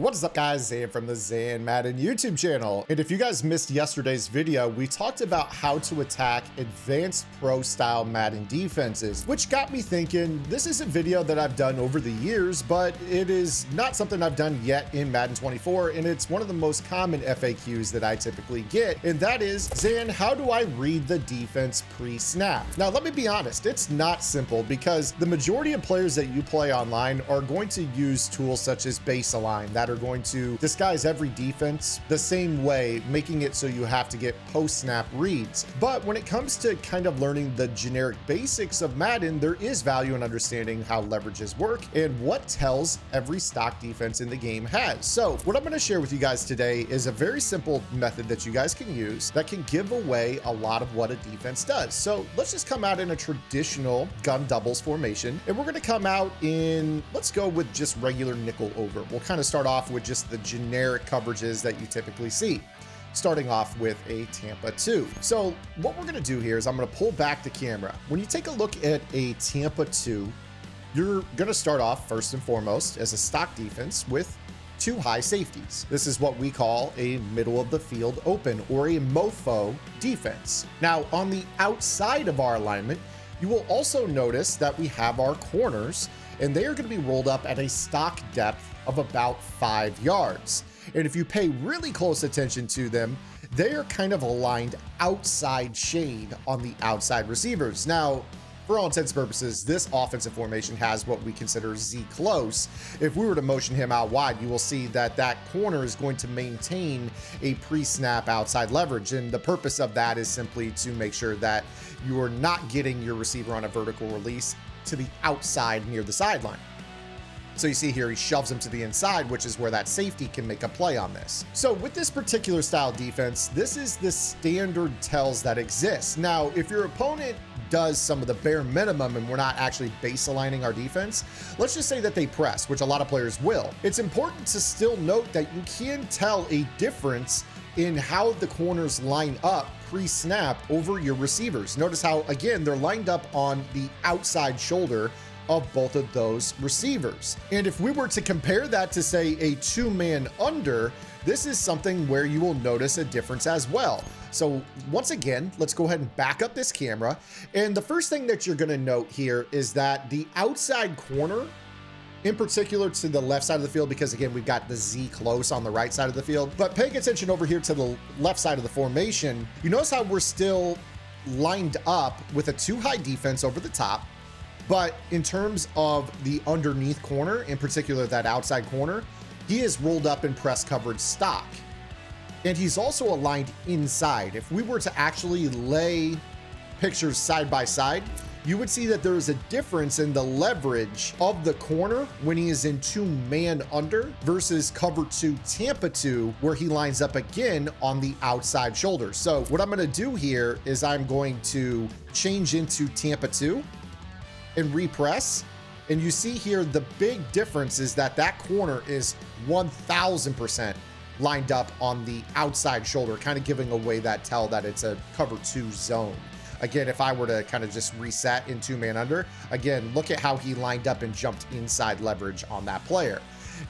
What is up, guys? Zan from the Zan Madden YouTube channel. And if you guys missed yesterday's video, we talked about how to attack advanced pro style Madden defenses, which got me thinking, this is a video that I've done over the years, but it is not something I've done yet in Madden 24. And it's one of the most common FAQs that I typically get. And that is, Zan, how do I read the defense pre-snap? Now, let me be honest, it's not simple because the majority of players that you play online are going to use tools such as base align that are going to disguise every defense the same way, making it so you have to get post-snap reads. But when it comes to kind of learning the generic basics of Madden, there is value in understanding how leverages work and what tells every stock defense in the game has. So what I'm going to share with you guys today is a very simple method that you guys can use that can give away a lot of what a defense does. So let's just come out in a traditional gun doubles formation, and we're going to come out in, let's go with just regular nickel over. We'll kind of start off with just the generic coverages that you typically see, starting off with a Tampa 2. So what we're going to do here is I'm going to pull back the camera. When you take a look at a Tampa 2, you're going to start off first and foremost as a stock defense with two high safeties. This is what we call a middle of the field open, or a mofo defense. Now, on the outside of our alignment, you will also notice that we have our corners, and they are going to be rolled up at a stock depth of about 5 yards. And if you pay really close attention to them, they are kind of aligned outside shade on the outside receivers. Now, for all intents and purposes, this offensive formation has what we consider Z close. If we were to motion him out wide, you will see that that corner is going to maintain a pre-snap outside leverage. And the purpose of that is simply to make sure that you are not getting your receiver on a vertical release to the outside near the sideline. So you see here, he shoves him to the inside, which is where that safety can make a play on this. So with this particular style defense, this is the standard tells that exists. Now, if your opponent does some of the bare minimum and we're not actually base aligning our defense, let's just say that they press, which a lot of players will. It's important to still note that you can tell a difference in how the corners line up pre-snap over your receivers. Notice how, again, they're lined up on the outside shoulder of both of those receivers. And if we were to compare that to, say, a two-man under, this is something where you will notice a difference as well. So once again, let's go ahead and back up this camera. And the first thing that you're gonna note here is that the outside corner, in particular to the left side of the field, because again, we've got the Z close on the right side of the field, but paying attention over here to the left side of the formation, you notice how we're still lined up with a two high defense over the top. But in terms of the underneath corner, in particular that outside corner, he is rolled up in press coverage stock. And he's also aligned inside. If we were to actually lay pictures side by side, you would see that there is a difference in the leverage of the corner when he is in two-man under versus cover 2 Tampa 2, where he lines up again on the outside shoulder. So what I'm going to do here is I'm going to change into Tampa 2 and repress. And you see here, the big difference is that that corner is 1000% lined up on the outside shoulder, kind of giving away that tell that it's a cover 2 zone. Again, if I were to kind of just reset in two-man under, again, look at how he lined up and jumped inside leverage on that player.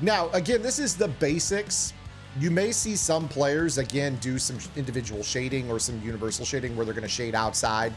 Now, again, this is the basics. You may see some players, again, do some individual shading or some universal shading where they're going to shade outside.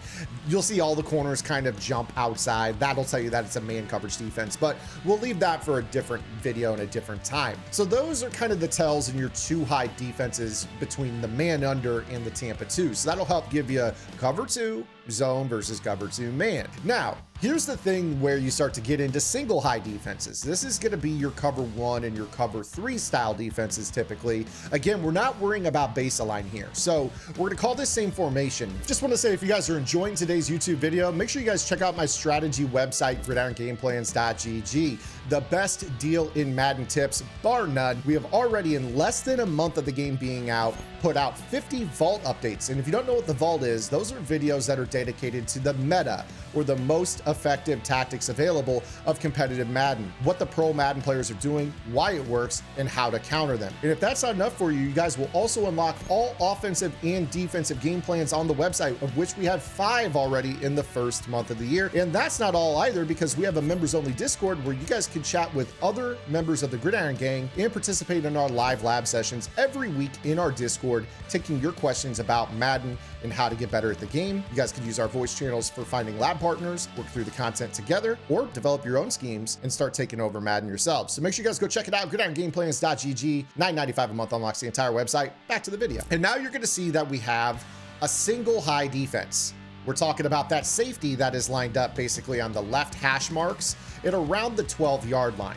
You'll see all the corners kind of jump outside. That'll tell you that it's a man coverage defense, but we'll leave that for a different video and a different time. So those are kind of the tells in your two high defenses between the man under and the Tampa 2. So that'll help give you cover 2 zone versus cover 2 man. Now, here's the thing where you start to get into single high defenses. This is going to be your cover 1 and your cover 3 style defenses typically. Again, we're not worrying about base align here. So we're going to call this same formation. Just want to say, if you guys are enjoying today's YouTube video, make sure you guys check out my strategy website, gridirongameplans.gg. The best deal in Madden tips, bar none. We have already, in less than a month of the game being out, put out 50 vault updates. And if you don't know what the vault is, those are videos that are dedicated to the meta, or the most effective tactics available of competitive Madden, what the pro Madden players are doing, why it works, and how to counter them. And if that's not enough for you, you guys will also unlock all offensive and defensive game plans on the website, of which we have 5 already in the first month of the year. And that's not all either, because we have a members only Discord where you guys can can chat with other members of the Gridiron Gang and participate in our live lab sessions every week in our Discord, taking your questions about Madden and how to get better at the game. You guys can use our voice channels for finding lab partners, work through the content together, or develop your own schemes and start taking over Madden yourselves. So make sure you guys go check it out. GridironGameplans.gg, $9.95 a month unlocks the entire website. Back to the video. And now you're going to see that we have a single high defense. We're talking about that safety that is lined up basically on the left hash marks at around the 12-yard line.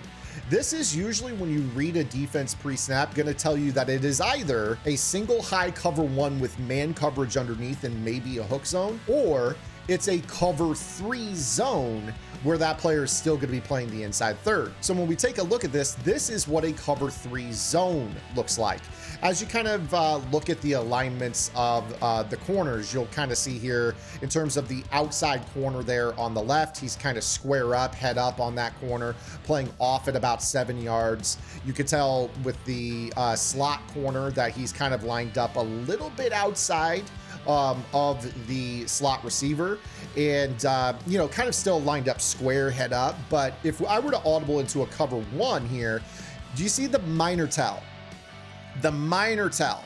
This is usually, when you read a defense pre-snap, going to tell you that it is either a single high cover one with man coverage underneath and maybe a hook zone, or it's a cover three zone where that player is still going to be playing the inside third. So when we take a look at this, this is what a cover three zone looks like. As you kind of look at the alignments of the corners, you'll kind of see here in terms of the outside corner there on the left, he's kind of square up, head up on that corner, playing off at about 7 yards. You could tell with the slot corner that he's kind of lined up a little bit outside of the slot receiver, and you know, kind of still lined up square, head up. But if I were to audible into a cover one here, do you see the minor tell? The minor tell.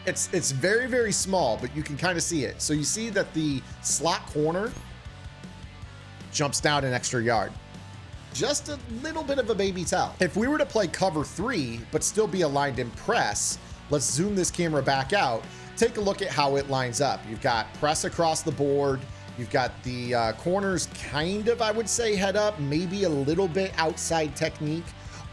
It's very, very small, but you can kind of see it. So you see that the slot corner jumps down an extra yard. Just a little bit of a baby tell. If we were to play cover three, but still be aligned in press, let's zoom this camera back out. Take a look at how it lines up. You've got press across the board. You've got the corners kind of, I would say, head up, maybe a little bit outside technique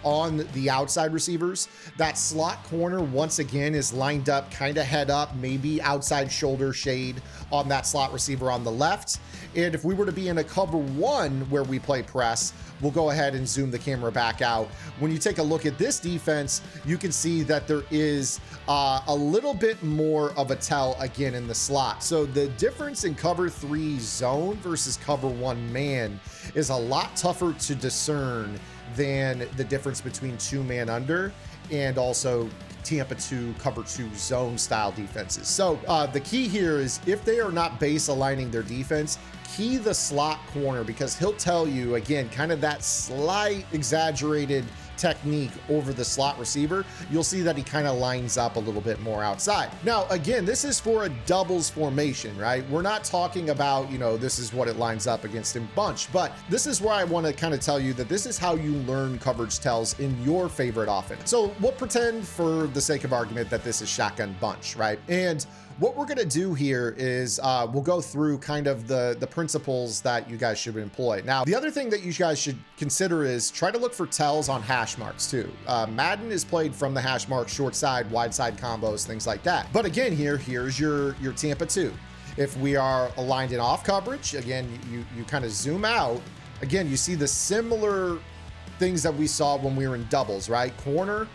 on the outside receivers. That slot corner, once again, is lined up kind of head up, maybe outside shoulder shade on that slot receiver on the left. And if we were to be in a cover one where we play press, we'll go ahead and zoom the camera back out. When you take a look at this defense, you can see that there is a little bit more of a tell again in the slot. So the difference in cover three zone versus cover one man is a lot tougher to discern than the difference between two man under and also Tampa 2 cover 2 zone style defenses. So the key here is, if they are not base aligning their defense, key the slot corner, because he'll tell you, again, kind of that slight exaggerated technique over the slot receiver. You'll see that he kind of lines up a little bit more outside. Now, again, this is for a doubles formation, right? We're not talking about, you know, this is what it lines up against in bunch, but this is where I want to kind of tell you that this is how you learn coverage tells in your favorite offense. So we'll pretend, for the sake of argument, that this is shotgun bunch, right? And what we're going to do here is we'll go through kind of the principles that you guys should employ. Now, the other thing that you guys should consider is try to look for tells on hash marks too. Madden is played from the hash marks, short side, wide side combos, things like that. But again, here's your Tampa 2. If we are aligned in off coverage, again, you kind of zoom out. Again, you see the similar things that we saw when we were in doubles, right? Corner,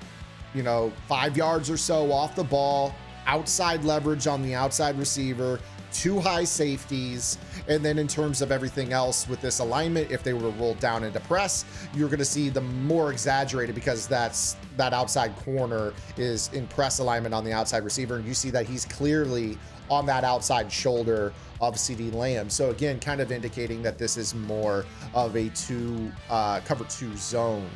you know, 5 yards or so off the ball, outside leverage on the outside receiver, 2 high safeties. And then in terms of everything else with this alignment, if they were to roll down into press, you're going to see the more exaggerated, because that outside corner is in press alignment on the outside receiver. And you see that he's clearly on that outside shoulder of CD Lamb. So again, kind of indicating that this is more of a cover 2 zone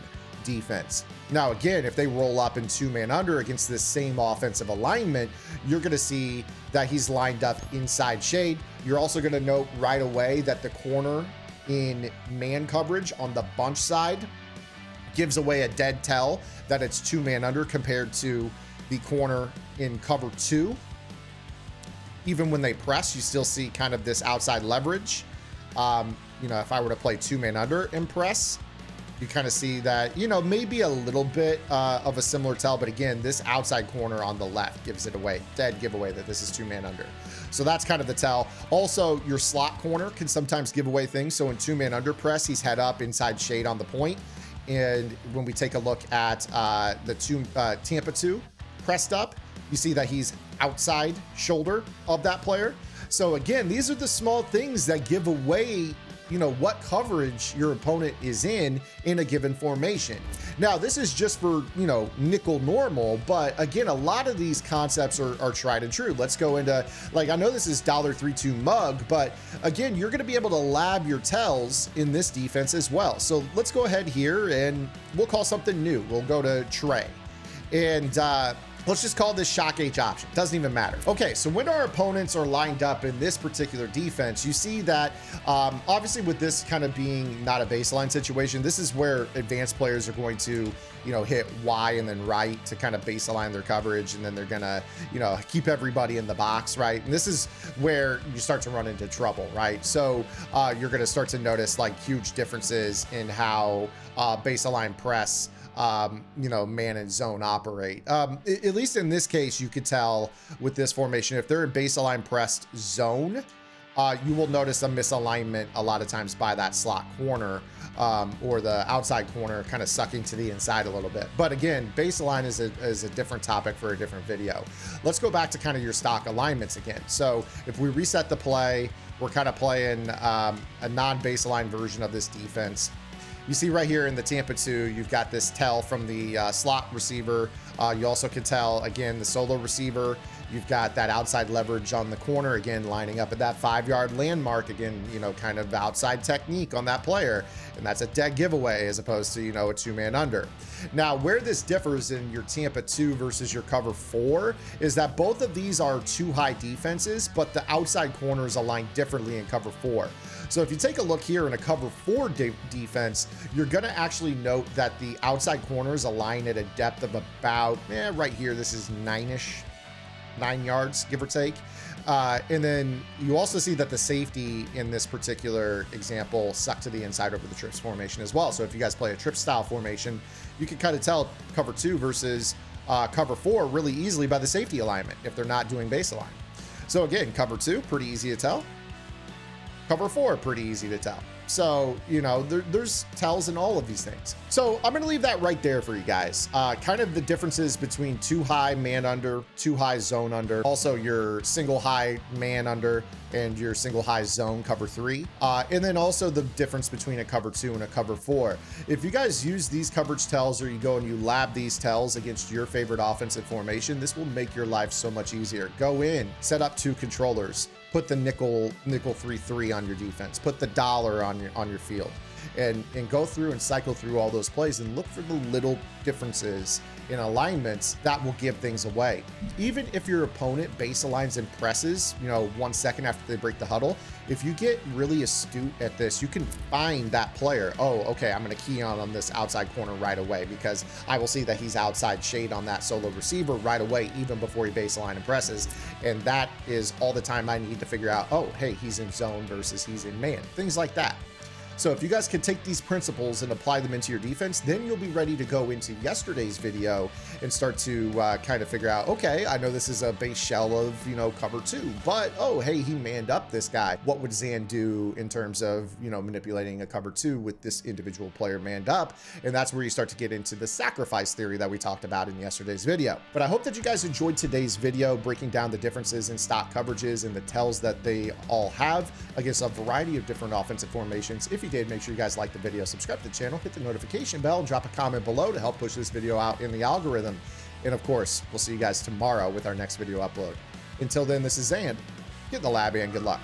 defense. Now, again, if they roll up in 2-man under against this same offensive alignment, you're going to see that he's lined up inside shade. You're also going to note right away that the corner in man coverage on the bunch side gives away a dead tell that it's 2-man under compared to the corner in cover 2. Even when they press, you still see kind of this outside leverage. You know, if I were to play 2-man under and press, you kind of see that, you know, maybe a little bit of a similar tell, but again, this outside corner on the left gives it away, dead giveaway that this is 2-man under. So that's kind of the tell. Also, your slot corner can sometimes give away things. So in 2-man under press, he's head up inside shade on the point. And when we take a look at the Tampa 2 pressed up, you see that he's outside shoulder of that player. So again, these are the small things that give away what coverage your opponent is in a given formation. Now, this is just for, nickel normal, but again, a lot of these concepts are tried and true. Let's go into, I know this is $32 mug, but again, you're going to be able to lab your tells in this defense as well. So let's go ahead here and we'll call something new. We'll go to Trey and let's just call this shock H option. Doesn't even matter. Okay, so when our opponents are lined up in this particular defense, you see that obviously with this kind of being not a baseline situation, this is where advanced players are going to, hit Y and then right to kind of baseline their coverage. And then they're gonna, keep everybody in the box, right? And this is where you start to run into trouble, right? So you're gonna start to notice huge differences in how baseline press man and zone operate. At least in this case, you could tell with this formation, if they're in baseline pressed zone, you will notice a misalignment a lot of times by that slot corner or the outside corner kind of sucking to the inside a little bit. But again, baseline is a different topic for a different video. Let's go back to kind of your stock alignments again. So if we reset the play, we're kind of playing a non-baseline version of this defense. You see right here in the Tampa 2, you've got this tell from the slot receiver. You also can tell, again, the solo receiver. You've got that outside leverage on the corner, again, lining up at that 5-yard landmark, again, kind of outside technique on that player. And that's a dead giveaway as opposed to, a 2-man under. Now, where this differs in your Tampa 2 versus your cover 4 is that both of these are 2 high defenses, but the outside corners align differently in cover 4. So if you take a look here in a cover 4 defense, you're going to actually note that the outside corners align at a depth of about, right here, this is 9 yards, give or take. And then you also see that the safety in this particular example suck to the inside over the trips formation as well. So if you guys play a trip style formation, you can kind of tell cover 2 versus cover 4 really easily by the safety alignment if they're not doing baseline. So again, cover 2, pretty easy to tell. Cover 4, pretty easy to tell. So, there's tells in all of these things. So I'm going to leave that right there for you guys. Kind of the differences between 2 high man under, 2 high zone under, also your single high man under and your single high zone cover 3. And then also the difference between a cover 2 and a cover 4. If you guys use these coverage tells or you go and you lab these tells against your favorite offensive formation, this will make your life so much easier. Go in, set up 2 controllers, put the nickel 3-3 on your defense, put the dollar on your field, and go through and cycle through all those plays and look for the little differences in alignments that will give things away. Even if your opponent base aligns and presses, 1 second after they break the huddle, if you get really astute at this, you can find that player. Oh, okay, I'm going to key on this outside corner right away because I will see that he's outside shade on that solo receiver right away, even before he baseline and presses. And that is all the time I need to figure out, oh, hey, he's in zone versus he's in man, things like that. So if you guys can take these principles and apply them into your defense, then you'll be ready to go into yesterday's video and start to kind of figure out, okay, I know this is a base shell of, cover 2, but, oh, hey, he manned up this guy. What would Zan do in terms of, manipulating a cover 2 with this individual player manned up? And that's where you start to get into the sacrifice theory that we talked about in yesterday's video. But I hope that you guys enjoyed today's video, breaking down the differences in stock coverages and the tells that they all have against a variety of different offensive formations. If you did, make sure you guys like the video, subscribe to the channel, hit the notification bell, and drop a comment below to help push this video out in the algorithm. And of course, we'll see you guys tomorrow with our next video upload. Until then, this is Zan. Get in the lab and good luck.